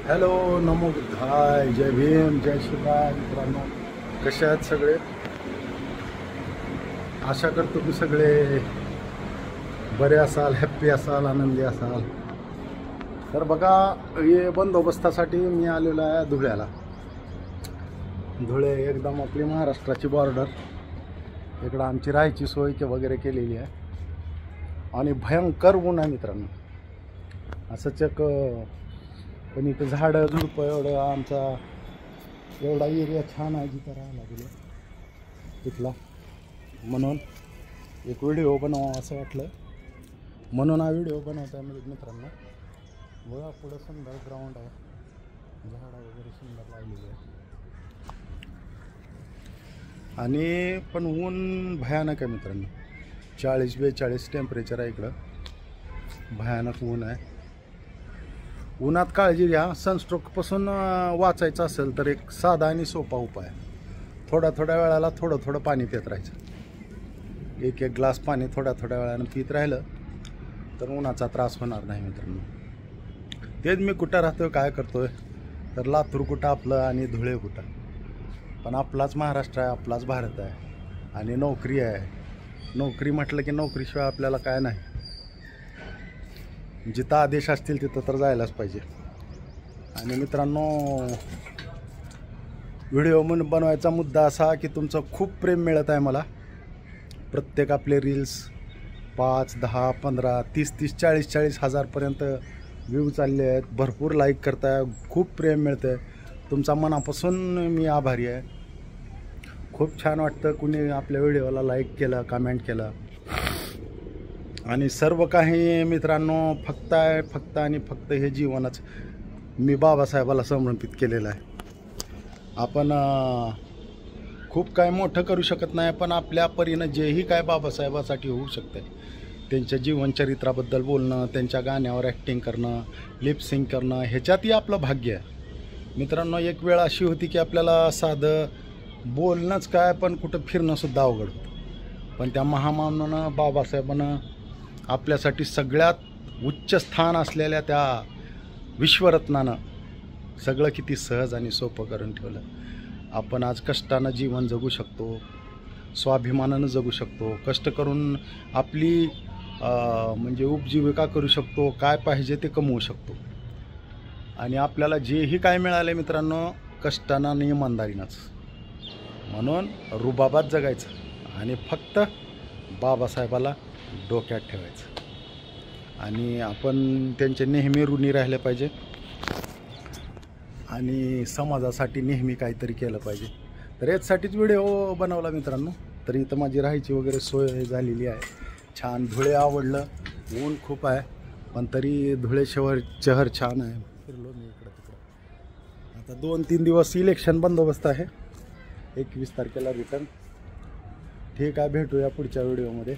Hello, नमो बुद्धाय, जय भीम, जय शिवराय. मित्रांनो, कसे आहेत सगळे? आशा करतो की सगळे बरे असाल, हॅप्पी असाल, आनंदी असाल. तर बघा, हे बंदोबस्तासाठी मी आलेलो आहे धुळ्याला. धुळे एकदम आपली महाराष्ट्राची बॉर्डर. इकडं आमची राहायची सोय वगैरे केलेली आहे आणि भयंकर ऊन आहे मित्रांनो. असं चक पण इथं झाडं झुडपं एवढं आमचा एवढा एरिया छान आहे जिथं राहायला गेलं तिथला. म्हणून एक व्हिडिओ बनवावा असं वाटलं, म्हणून हा व्हिडिओ बनवता आहे मित्रांनो. बघा पुढं सुंदर ग्राउंड आहे, झाडं वगैरे सुंदर लावलेली आहे आणि पण ऊन भयानक आहे मित्रांनो. 40-42 टेम्परेचर आहे इकडं. भयानक ऊन आहे. उन्हात काळजी घ्या. सनस्ट्रोकपासून वाचायचं असेल तर एक साधा आणि सोपा उपाय, थोड्या वेळाला थोडं पाणी पित राहायचं. एक ग्लास पाणी थोड्या वेळानं पित राहिलं तर उन्हाचा त्रास होणार नाही मित्रांनो. तेच मी कुठं राहतोय, काय करतोय, तर लातूर कुठं आपलं आणि धुळे कुठं, पण आपलाच महाराष्ट्र आहे, आपलाच भारत आहे आणि नोकरी आहे. नोकरी म्हटलं की नोकरीशिवाय आपल्याला काय नाही. जिथं आदेश असतील तिथं तर जायलाच पाहिजे. आणि मित्रांनो, व्हिडिओ म्हणून बनवायचा मुद्दा असा की तुमचं खूप प्रेम मिळत आहे मला. प्रत्येक आपले रील्स 5, 10, 15, 30, 40 हजारपर्यंत व्ह्यू चालले आहेत. भरपूर लाईक करताय, खूप प्रेम मिळतं आहे. तुमचा मनापासून मी आभारी आहे. खूप छान वाटतं कुणी आपल्या व्हिडिओला लाईक केलं, कमेंट केलं. आणि सर्व काही मित्रांनो फक्त आणि फक्त हे जीवनच मी बाबासाहेबाला समर्पित केलेलं आहे. आपण खूप काय मोठं करू शकत नाही, पण आपल्या परीनं जेही काय बाबासाहेबासाठी होऊ शकते, त्यांच्या जीवनचरित्राबद्दल बोलणं, त्यांच्या गाण्यावर ॲक्टिंग करणं, लिपसिंग करणं, ह्याच्यातही आपलं भाग्य आहे मित्रांनो. एक वेळ अशी होती की आपल्याला साधं बोलणंच काय, पण कुठं फिरणंसुद्धा अवघड होतं. पण त्या महामानवानं, बाबासाहेबानं आपल्यासाठी सगळ्यात उच्च स्थान असलेल्या त्या विश्वरत्नानं सगळं किती सहज आणि सोपं करून ठेवलं. आपण आज कष्टानं जीवन जगू शकतो, स्वाभिमानानं जगू शकतो, कष्ट करून आपली म्हणजे उपजीविका करू शकतो, काय पाहिजे ते कमवू शकतो. आणि आपल्याला जेही काय मिळाले मित्रांनो, कष्टानं आणि इमानदारीनंच. म्हणून रुबाबात जगायचं आणि फक्त बाबासाहेबाला डोक्यात ठेवायचं आणि आपण त्यांचे नेहमी ऋणी राहिले पाहिजे आणि समाजासाठी नेहमी काहीतरी केलं पाहिजे. तर याचसाठीच व्हिडिओ बनवला मित्रांनो. तर इथं माझी राहायची वगैरे सोय झालेली आहे. छान. धुळे आवडलं. ऊन खूप आहे पण तरी धुळे शहर छान आहे. फिरलो मी इकडं तिकडं. आता 2-3 दिवस इलेक्शन बंदोबस्त आहे. 21 तारखेला रिटर्न. ठीक आहे, भेटूया पुढच्या व्हिडिओमध्ये.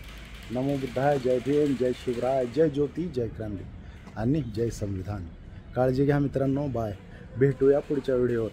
नमो बुद्धाय, जय भीम, जय शिवराय, जय ज्योती, जय क्रांती आणि जय संविधान. काळजी घ्या मित्रांनो. बाय. भेटूया पुढच्या व्हिडिओवर.